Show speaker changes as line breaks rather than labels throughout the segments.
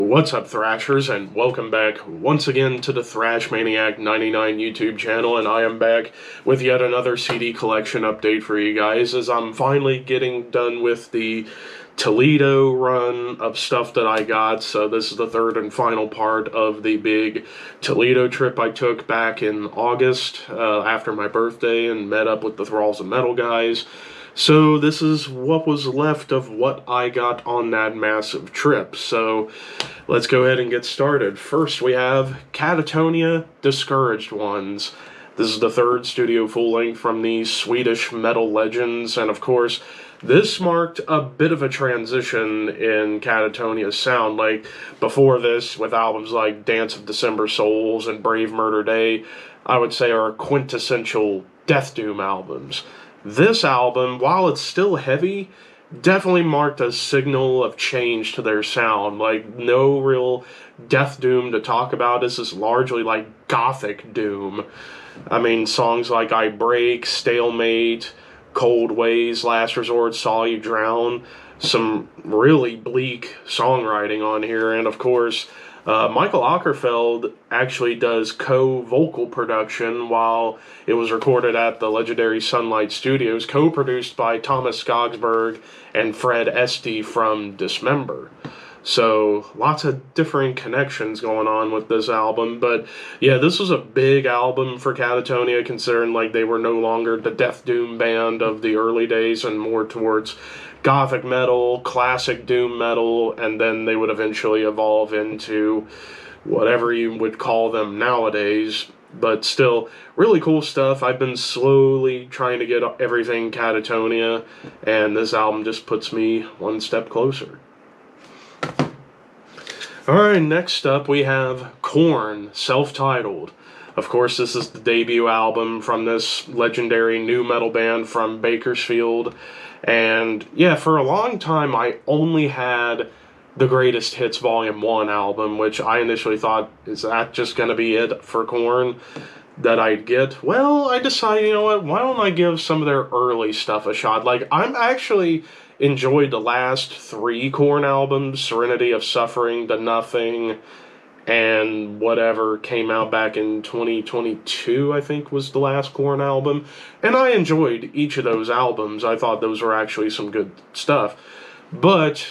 What's up, Thrashers, and welcome back once again to the Thrash Maniac 99 YouTube channel, and I am back with yet another CD collection update for you guys, as I'm finally getting done with the Toledo run of stuff that I got. So this is the third and final part of the big Toledo trip I took back in August after my birthday and met up with the Thralls of Metal guys. So this is what was left of what I got on that massive trip. So let's go ahead and get started. First we have Katatonia, Discouraged Ones. This is the third studio full-length from the Swedish metal legends, and of course this marked a bit of a transition in Katatonia's sound. Like before this, with albums like Dance of December Souls and Brave Murder Day, I would say are quintessential Death Doom albums. This album, while it's still heavy, definitely marked a signal of change to their sound. Like, no real Death Doom to talk about. This is largely like Gothic Doom. I mean, songs like I Break, Stalemate, Cold Ways, Last Resort, Saw You Drown. Some really bleak songwriting on here. And of course, Michael Åkerfeldt actually does co-vocal production while it was recorded at the legendary Sunlight Studios, co-produced by Thomas Skogsberg and Fred Este from Dismember. So lots of different connections going on with this album. But yeah, this was a big album for Katatonia, considering like they were no longer the Death Doom band of the early days and more towards Gothic metal, classic doom metal, and then they would eventually evolve into whatever you would call them nowadays. But still, really cool stuff. I've been slowly trying to get everything Katatonia, and this album just puts me one step closer. Alright, next up we have Korn, self-titled. Of course, this is the debut album from this legendary new metal band from Bakersfield. And yeah, for a long time I only had the Greatest Hits Volume 1 album, which I initially thought, is that just going to be it for Korn that I'd get? Well, I decided, you know what, why don't I give some of their early stuff a shot? Like, I'm actually enjoyed the last three Korn albums, Serenity of Suffering, The Nothing, and whatever came out back in 2022, I think, was the last Korn album. And I enjoyed each of those albums. I thought those were actually some good stuff. But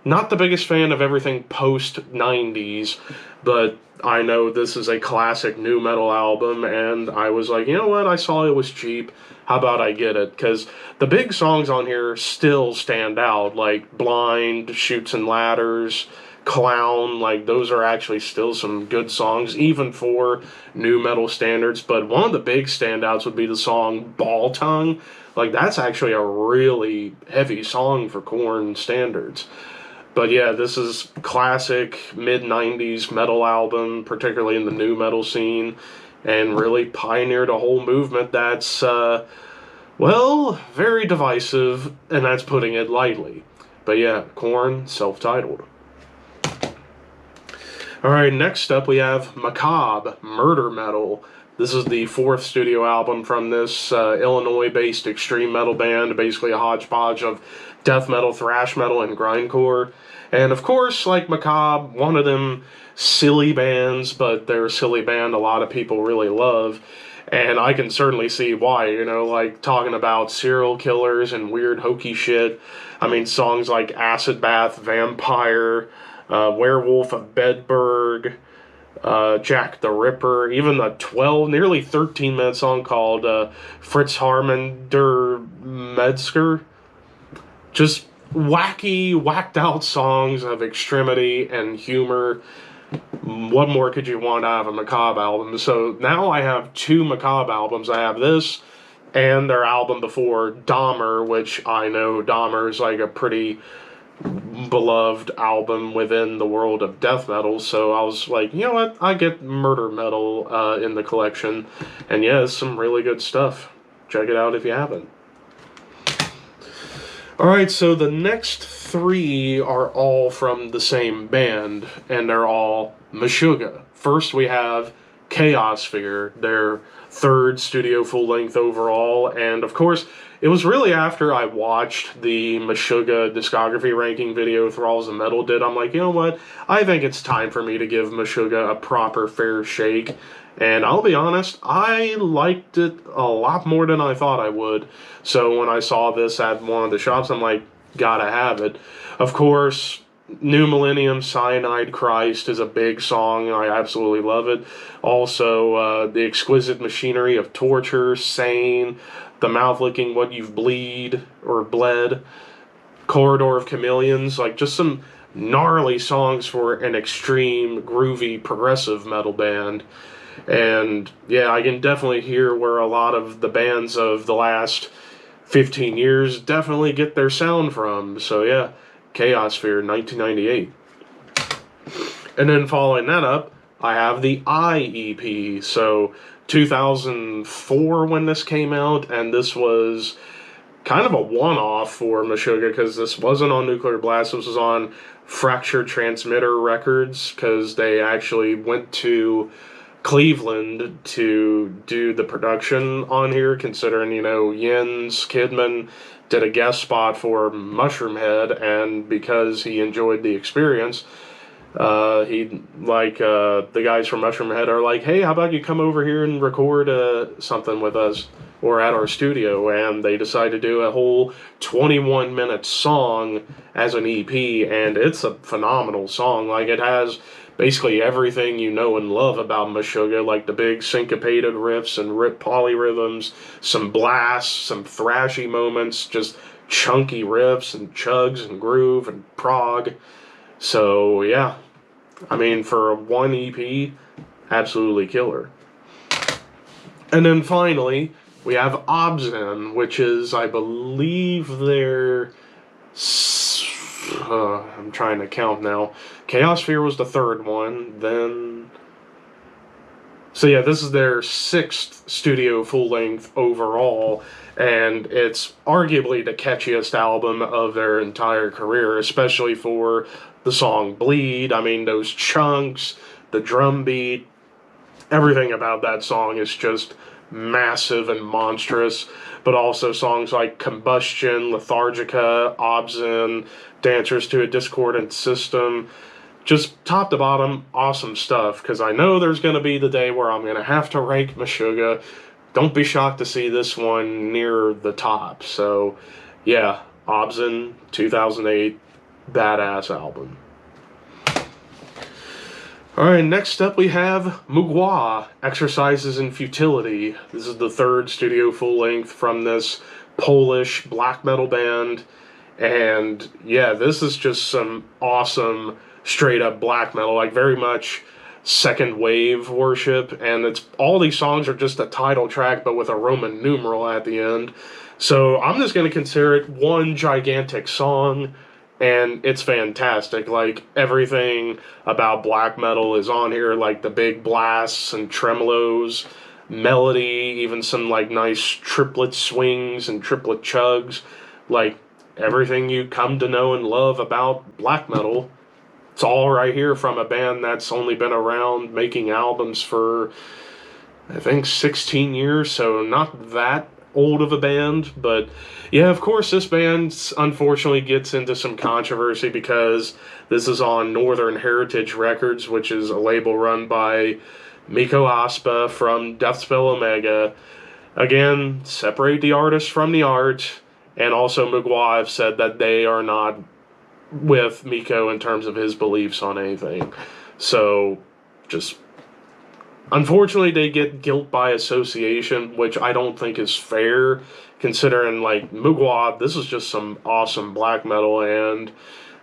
not the biggest fan of everything post-90s. But I know this is a classic nu metal album, and I was like, you know what, I saw it was cheap. How about I get it? Because the big songs on here still stand out, like Blind, Chutes and Ladders, Clown. Like, those are actually still some good songs, even for nu metal standards. But one of the big standouts would be the song Ball Tongue. Like, that's actually a really heavy song for Korn standards. But yeah, this is classic mid-90s metal album, particularly in the nu metal scene, and really pioneered a whole movement that's, well, very divisive, and that's putting it lightly. But yeah, Korn, self-titled. Alright, next up we have Macabre, Murder Metal. This is the fourth studio album from this Illinois-based extreme metal band, basically a hodgepodge of death metal, thrash metal, and grindcore. And of course, like Macabre, one of them silly bands, but they're a silly band a lot of people really love. And I can certainly see why, you know, like talking about serial killers and weird hokey shit. I mean, songs like Acid Bath, Vampire, Werewolf of Bedburg, Jack the Ripper, even the nearly 13-minute song called Fritz Harman der Metzger. Just wacky, whacked-out songs of extremity and humor. What more could you want out of a Macabre album? So now I have two Macabre albums. I have this and their album before, Dahmer, which I know Dahmer is like a pretty beloved album within the world of death metal, so I was like, you know what, I get murder metal in the collection, and yeah, it's some really good stuff. Check it out if you haven't. Alright, so the next three are all from the same band, and they're all Meshuggah. First we have Chaosphere, their third studio full-length overall, and of course, it was really after I watched the Meshuggah discography ranking video Thralls of Metal did. I'm like, you know what? I think it's time for me to give Meshuggah a proper fair shake. And I'll be honest, I liked it a lot more than I thought I would. So when I saw this at one of the shops, I'm like, gotta have it. Of course, New Millennium Cyanide Christ is a big song. I absolutely love it. Also, The Exquisite Machinery of Torture, Sane, The Mouth Licking What You've Bled, Corridor of Chameleons, like just some gnarly songs for an extreme, groovy, progressive metal band. And yeah, I can definitely hear where a lot of the bands of the last 15 years definitely get their sound from. So yeah, Chaosphere, 1998. And then following that up, I have the IEP. So 2004 when this came out, and this was kind of a one-off for Meshuggah because this wasn't on Nuclear Blast. This was on Fractured Transmitter Records because they actually went to Cleveland to do the production on here, considering, you know, Jens Kidman did a guest spot for Mushroomhead, and because he enjoyed the experience, the guys from Mushroomhead are like, hey, how about you come over here and record something with us or at our studio, and they decide to do a whole 21-minute song as an EP, and it's a phenomenal song. Like, it has basically everything you know and love about Meshuggah, like the big syncopated riffs and polyrhythms, some blasts, some thrashy moments, just chunky riffs and chugs and groove and prog. So yeah, I mean, for a one EP, absolutely killer. And then finally, we have Obzen, which is, I believe, their... I'm trying to count now. Chaosphere was the third one, then... So yeah, this is their sixth studio full-length overall, and it's arguably the catchiest album of their entire career, especially for the song Bleed. I mean, those chunks, the drum beat, everything about that song is just massive and monstrous, but also songs like Combustion, Lethargica, Obzen, Dancers to a Discordant System, just top to bottom, awesome stuff, because I know there's going to be the day where I'm going to have to rank Meshuggah. Don't be shocked to see this one near the top. So, yeah, Obzen, 2008, badass album. Alright, next up we have Mgla, Exercises in Futility. This is the third studio full-length from this Polish black metal band. And yeah, this is just some awesome straight-up black metal, like very much second wave worship. And it's all these songs are just a title track, but with a Roman numeral at the end. So I'm just going to consider it one gigantic song. And it's fantastic. Like, everything about black metal is on here, like the big blasts and tremolos, melody, even some, like, nice triplet swings and triplet chugs. Like, everything you come to know and love about black metal, it's all right here from a band that's only been around making albums for, I think, 16 years, so not that old of a band. But yeah, of course, this band unfortunately gets into some controversy because this is on Northern Heritage Records, which is a label run by Mikko Aspa from Deathspell Omega. Again, separate the artist from the art, and also Mgla have said that they are not with Mikko in terms of his beliefs on anything. So, just... unfortunately, they get guilt by association, which I don't think is fair, considering, like, Mgla, this is just some awesome black metal, and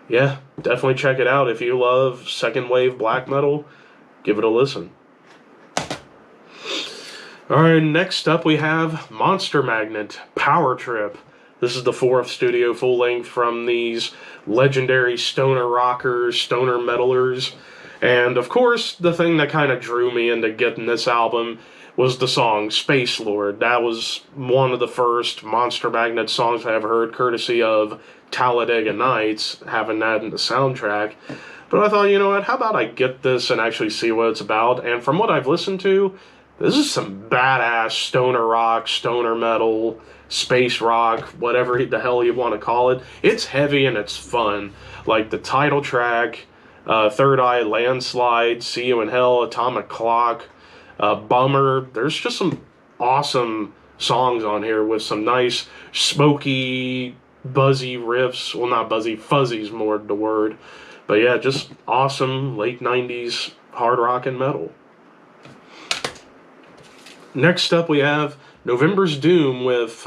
yeah, definitely check it out. If you love second wave black metal, give it a listen. Alright, next up we have Monster Magnet, Powertrip. This is the fourth studio full-length from these legendary stoner rockers, stoner metalers. And, of course, the thing that kind of drew me into getting this album was the song Space Lord. That was one of the first Monster Magnet songs I ever heard, courtesy of Talladega Nights, having that in the soundtrack. But I thought, you know what, how about I get this and actually see what it's about? And from what I've listened to, this is some badass stoner rock, stoner metal, space rock, whatever the hell you want to call it. It's heavy and it's fun. Like the title track, Third Eye, Landslide, See You in Hell, Atomic Clock, Bummer. There's just some awesome songs on here with some nice, smoky, buzzy riffs. Well, not buzzy, fuzzy's more the word. But yeah, just awesome late 90s hard rock and metal. Next up, we have November's Doom with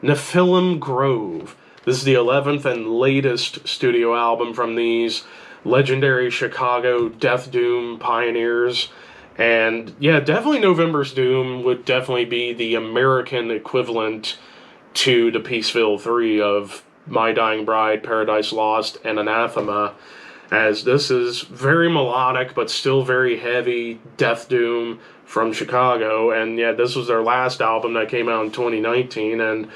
Nephilm Grove. This is the 11th and latest studio album from these legendary Chicago Death Doom pioneers. And yeah, definitely November's Doom would definitely be the American equivalent to the Peaceville 3 of My Dying Bride, Paradise Lost, and Anathema, as this is very melodic but still very heavy Death Doom from Chicago. And yeah, this was their last album that came out in 2019, and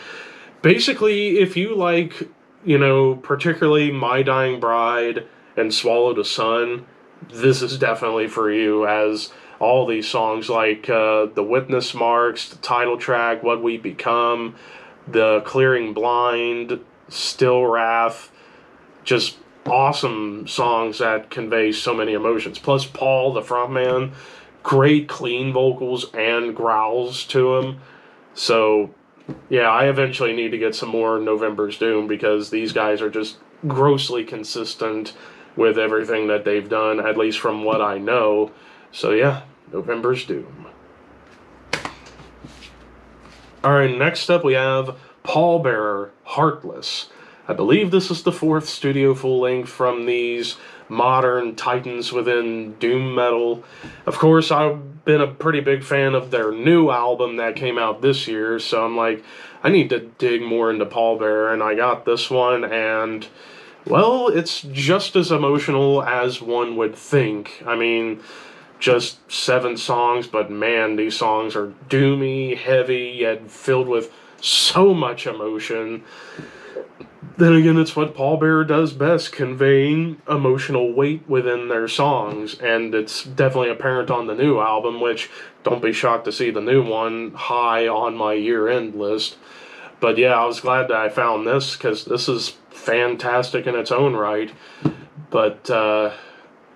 basically, if you like, you know, particularly My Dying Bride and Swallow the Sun, this is definitely for you, as all these songs like The Witness Marks, the title track, What We Become, the Clearing Blind, Still Wrath, just awesome songs that convey so many emotions. Plus Paul, the frontman, great clean vocals and growls to him. So yeah, I eventually need to get some more November's Doom, because these guys are just grossly consistent with everything that they've done, at least from what I know. So yeah, November's Doom. Alright, next up we have Pallbearer, Heartless. I believe this is the 4th studio full-length from these modern titans within doom metal. Of course, I've been a pretty big fan of their new album that came out this year, so I'm like, I need to dig more into Pallbearer, and I got this one, and well, it's just as emotional as one would think. I mean, just 7 songs, but man, these songs are doomy, heavy, yet filled with so much emotion. Then again, it's what Pallbearer does best, conveying emotional weight within their songs, and it's definitely apparent on the new album, which, don't be shocked to see the new one high on my year-end list. But yeah, I was glad that I found this, because this is fantastic in its own right. But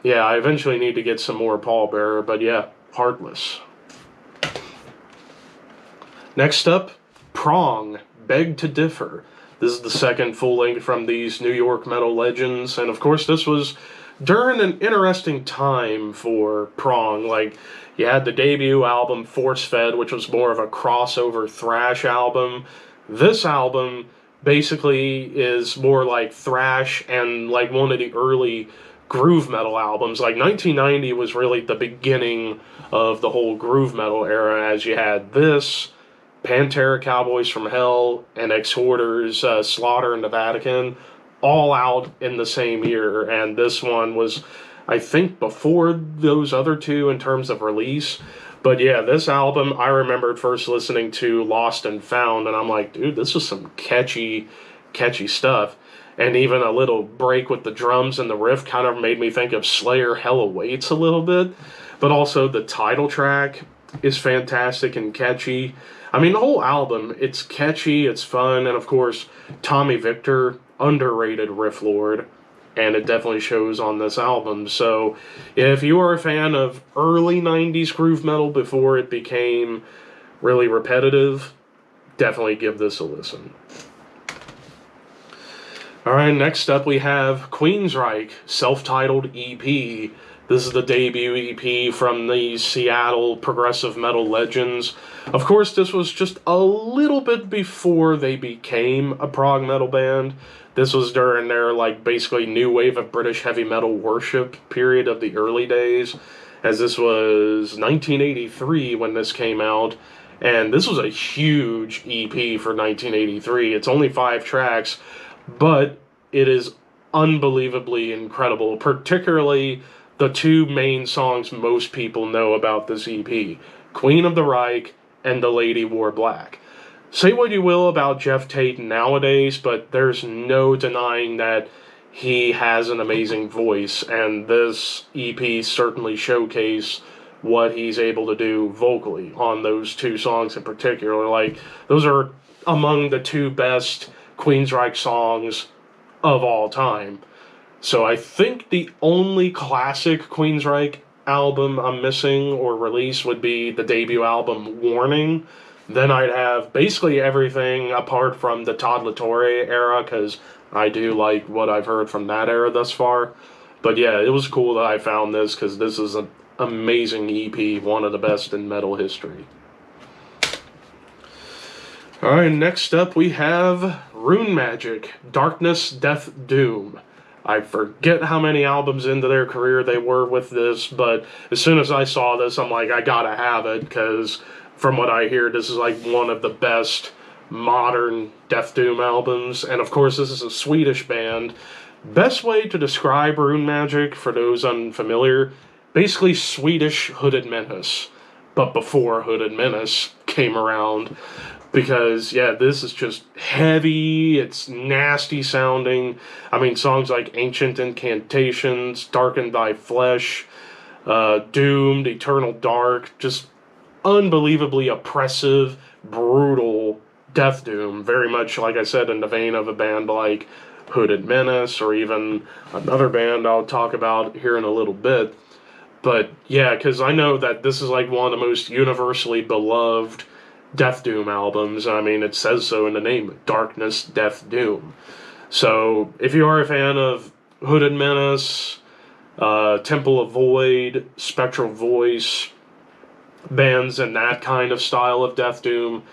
yeah, I eventually need to get some more Pallbearer, but yeah, Heartless. Next up, Prong, Beg to Differ. This is the 2nd full-length from these New York metal legends, and of course this was during an interesting time for Prong. Like, you had the debut album, Force Fed, which was more of a crossover thrash album. This album basically is more like thrash and like one of the early groove metal albums. Like 1990 was really the beginning of the whole groove metal era, as you had this, Pantera, Cowboys from Hell, and Exhorters, Slaughter in the Vatican, all out in the same year. And this one was, I think, before those other two in terms of release. But yeah, this album, I remembered first listening to Lost and Found, and I'm like, dude, this is some catchy stuff. And even a little break with the drums and the riff kind of made me think of Slayer Hell Awaits a little bit. But also the title track is fantastic and catchy. I mean, the whole album, it's catchy, it's fun, and of course, Tommy Victor, underrated riff lord, and it definitely shows on this album. So, if you are a fan of early 90s groove metal before it became really repetitive, definitely give this a listen. Alright, next up we have Queensryche, self-titled EP. This is the debut EP from the Seattle progressive metal legends. Of course, this was just a little bit before they became a prog metal band. This was during their, like, basically new wave of British heavy metal worship period of the early days, as this was 1983 when this came out. And this was a huge EP for 1983. It's only 5 tracks, but it is unbelievably incredible, particularly the 2 main songs most people know about this EP, Queen of the Reich and The Lady Wore Black. Say what you will about Jeff Tate nowadays, but there's no denying that he has an amazing voice, and this EP certainly showcased what he's able to do vocally on those two songs in particular. Like, those are among the two best Queensryche songs of all time. So I think the only classic Queensryche album I'm missing or release would be the debut album Warning. Then I'd have basically everything apart from the Toledo era, because I do like what I've heard from that era thus far. But yeah, it was cool that I found this, because this is an amazing EP, one of the best in metal history. Alright, next up we have Runemagick, Darkness, Death, Doom. I forget how many albums into their career they were with this, but as soon as I saw this, I'm like, I gotta have it, because from what I hear, this is like one of the best modern Death Doom albums. And of course, this is a Swedish band. Best way to describe Runemagick, for those unfamiliar, basically Swedish Hooded Menace, but before Hooded Menace came around. Because, yeah, this is just heavy, it's nasty sounding. I mean, songs like Ancient Incantations, Darken Thy Flesh, Doomed, Eternal Dark, just unbelievably oppressive, brutal death doom. Very much, like I said, in the vein of a band like Hooded Menace, or even another band I'll talk about here in a little bit. But, yeah, because I know that this is like one of the most universally beloved Death Doom albums. I mean, it says so in the name, Darkness, Death, Doom. So, if you are a fan of Hooded Menace, Temple of Void, Spectral Voice, bands in that kind of style of Death Doom,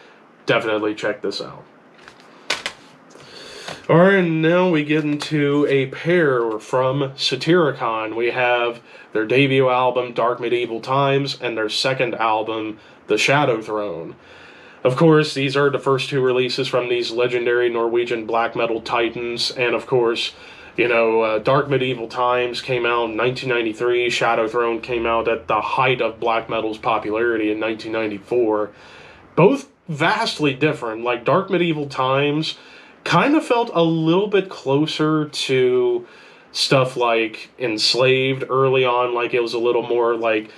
definitely check this out. Alright, now we get into a pair from Satyricon. We have their debut album, Dark Medieval Times, and their second album, The Shadowthrone. Of course, these are the first two releases from these legendary Norwegian black metal titans, and of course, you know, Dark Medieval Times came out in 1993, Shadowthrone came out at the height of black metal's popularity in 1994. Both vastly different. Like, Dark Medieval Times kind of felt a little bit closer to stuff like Enslaved early on, like it was a little more like,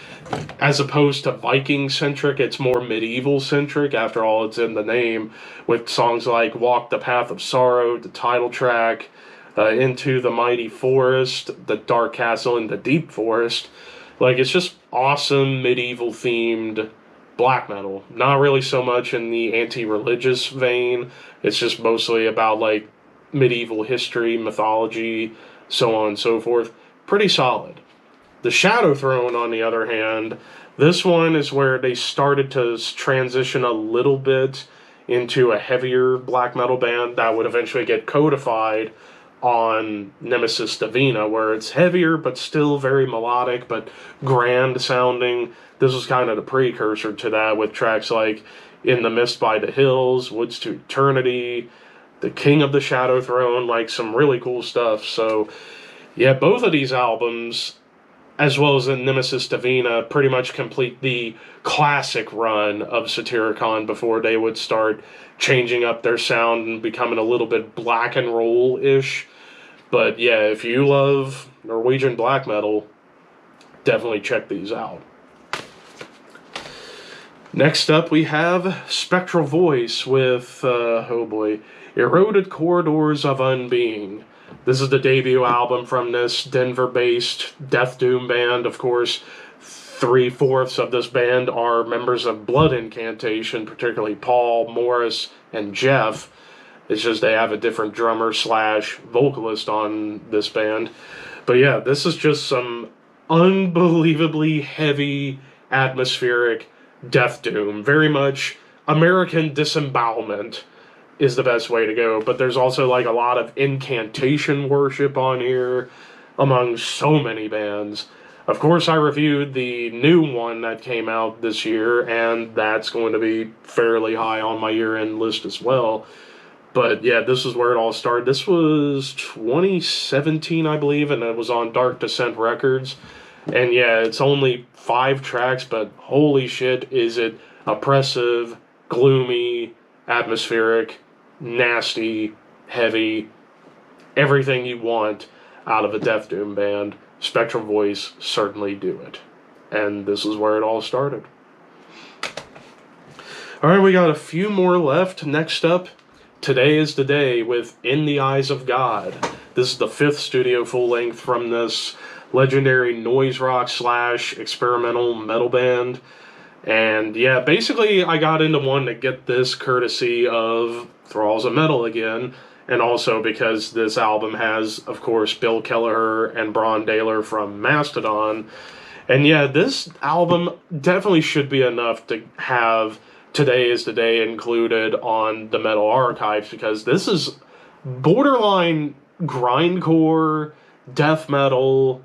as opposed to Viking-centric, it's more medieval-centric. After all, it's in the name, with songs like Walk the Path of Sorrow, the title track, Into the Mighty Forest, The Dark Castle in the Deep Forest. Like, it's just awesome medieval-themed black metal. Not really so much in the anti-religious vein. It's just mostly about, like, medieval history, mythology, so on and so forth. Pretty solid. The Shadowthrone, on the other hand, this one is where they started to transition a little bit into a heavier black metal band that would eventually get codified on Nemesis Divina, where it's heavier but still very melodic but grand sounding. This was kind of the precursor to that, with tracks like In the Mist by the Hills, Woods to Eternity, The King of the Shadowthrone, like some really cool stuff. So, yeah, both of these albums, as well as the Nemesis Divina, pretty much complete the classic run of Satyricon before they would start changing up their sound and becoming a little bit black and roll-ish. But yeah, if you love Norwegian black metal, definitely check these out. Next up, we have Spectral Voice with, Eroded Corridors of Unbeing. This is the debut album from this Denver-based death doom band. Of course, 3/4 of this band are members of Blood Incantation, particularly Paul, Morris, and Jeff. It's just they have a different drummer slash vocalist on this band. But yeah, this is just some unbelievably heavy, atmospheric death doom. Very much American Disembowelment is the best way to go. But there's also like a lot of incantation worship on here, among so many bands. Of course, I reviewed the new one that came out this year, and that's going to be fairly high on my year-end list as well. But yeah, this is where it all started. This was 2017, I believe, and it was on Dark Descent Records. And yeah, it's only 5 tracks, but holy shit, is it oppressive, gloomy, atmospheric, nasty, heavy, everything you want out of a Death Doom band. Spectral Voice certainly do it. And this is where it all started. Alright, we got a few more left. Next up, Today is the Day with In the Eyes of God. This is the 5th studio full-length from this legendary noise rock / experimental metal band. And yeah, basically I got into one to get this courtesy of Thralls of Metal again, and also because this album has, of course, Bill Kelleher and Bron Daler from Mastodon. And yeah, this album definitely should be enough to have Today is the Day included on the Metal Archives, because this is borderline grindcore, death metal,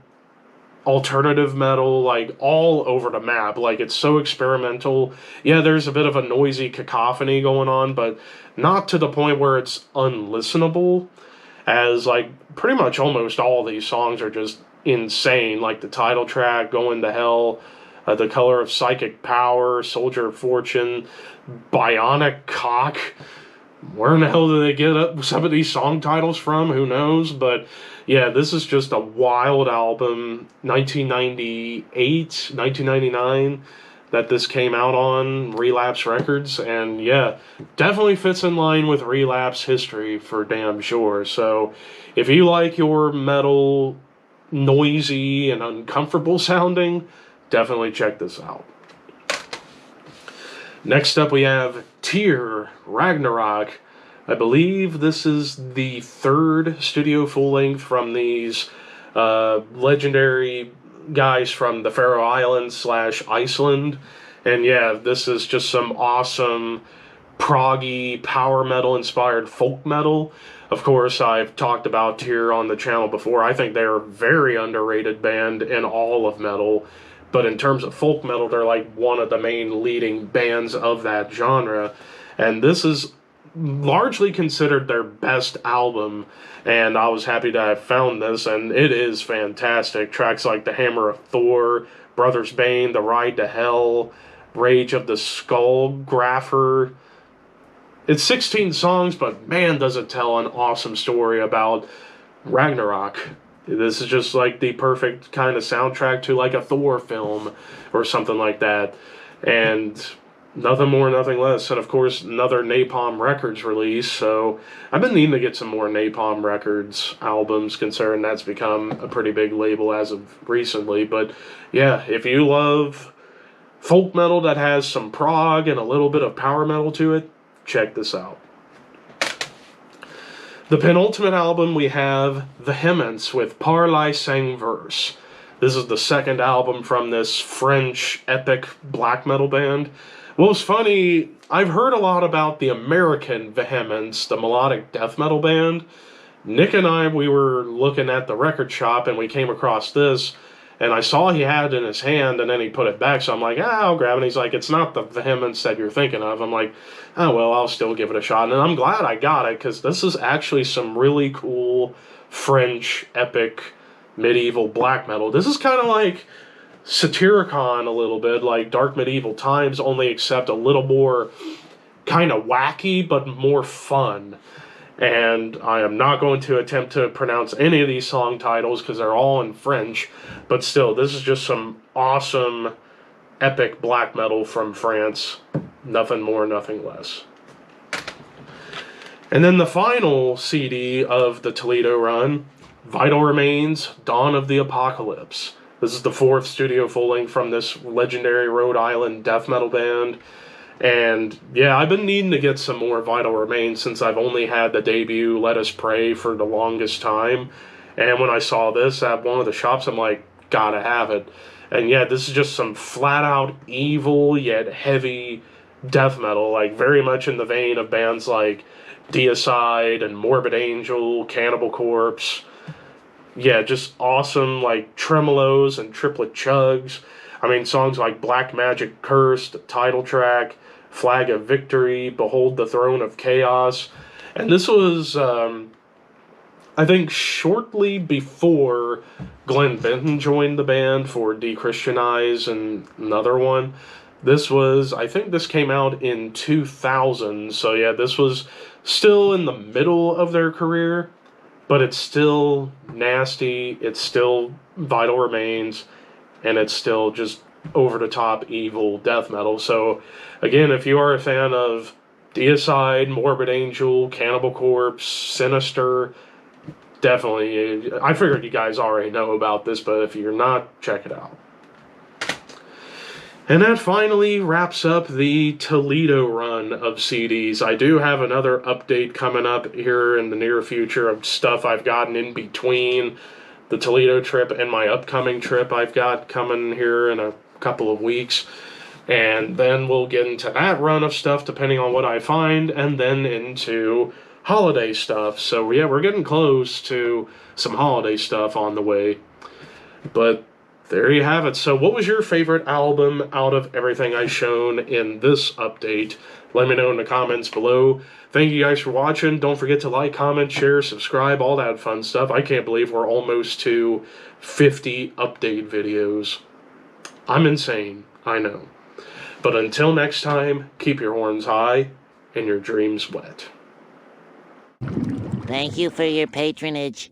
alternative metal, like all over the map. Like, it's so experimental. Yeah, there's a bit of a noisy cacophony going on, but not to the point where it's unlistenable, as like pretty much almost all these songs are just insane. Like the title track, Going to Hell, The Color of Psychic Power, Soldier of Fortune, Bionic Cock. Where in the hell do they get some of these song titles from? Who knows? But yeah, this is just a wild album. 1998, 1999 that this came out on, Relapse Records. And yeah, definitely fits in line with Relapse history for damn sure. So if you like your metal noisy and uncomfortable sounding, definitely check this out. Next up we have Tyr, Ragnarok. I believe this is the 3rd studio full-length from these legendary guys from the Faroe Islands / Iceland. And yeah, this is just some awesome proggy, power metal inspired folk metal. Of course, I've talked about Tyr on the channel before. I think they're a very underrated band in all of metal. But in terms of folk metal, they're like one of the main leading bands of that genre. And this is largely considered their best album, and I was happy to have found this, and it is fantastic. Tracks like The Hammer of Thor, Brothers Bane, The Ride to Hell, Rage of the Skullgrapher. It's 16 songs, but man, does it tell an awesome story about Ragnarok. This is just like the perfect kind of soundtrack to like a Thor film or something like that. And nothing more, nothing less. And of course, another Napalm Records release. So I've been needing to get some more Napalm Records albums, considering that's become a pretty big label as of recently. But yeah, if you love folk metal that has some prog and a little bit of power metal to it, check this out. The penultimate album, we have Vehemence with Parley Sang Verse. This is the 2nd album from this French epic black metal band. What was funny, I've heard a lot about the American Vehemence, the melodic death metal band. Nick and I, we were looking at the record shop and we came across this, and I saw he had it in his hand, and then he put it back, so I'm like, I'll grab it. And he's like, it's not the Vehemence that you're thinking of. I'm like, oh, well, I'll still give it a shot. And I'm glad I got it, because this is actually some really cool French epic medieval black metal. This is kind of like Satyricon a little bit, like Dark Medieval Times, only except a little more kind of wacky, but more fun. And I am not going to attempt to pronounce any of these song titles because they're all in French, but still, this is just some awesome epic black metal from France. Nothing more, nothing less. And then the final CD of the Toledo run, Vital Remains, Dawn of the Apocalypse. This is the 4th studio full-length from this legendary Rhode Island death metal band. And yeah, I've been needing to get some more Vital Remains since I've only had the debut Let Us Pray for the longest time. And when I saw this at one of the shops, I'm like, gotta have it. And yeah, this is just some flat-out evil yet heavy death metal, like very much in the vein of bands like Deicide and Morbid Angel, Cannibal Corpse. Yeah, just awesome, like tremolos and triplet chugs. I mean, songs like Black Magic Cursed, title track, Flag of Victory, Behold the Throne of Chaos. And this was, I think, shortly before Glenn Benton joined the band for Dechristianize and another one. This was, I think this came out in 2000. So yeah, this was still in the middle of their career. but it's still nasty, it's still Vital Remains, and it's still just over-the-top evil death metal. So, again, if you are a fan of Deicide, Morbid Angel, Cannibal Corpse, Sinister, definitely. I figured you guys already know about this, but if you're not, check it out. And that finally wraps up the Toledo run of CDs. I do have another update coming up here in the near future of stuff I've gotten in between the Toledo trip and my upcoming trip I've got coming here in a couple of weeks. And then we'll get into that run of stuff depending on what I find, and then into holiday stuff. So yeah, we're getting close to some holiday stuff on the way. But there you have it. So what was your favorite album out of everything I've shown in this update? Let me know in the comments below. Thank you guys for watching. Don't forget to like, comment, share, subscribe, all that fun stuff. I can't believe we're almost to 50 update videos. I'm insane, I know. But until next time, keep your horns high and your dreams wet.
Thank you for your patronage.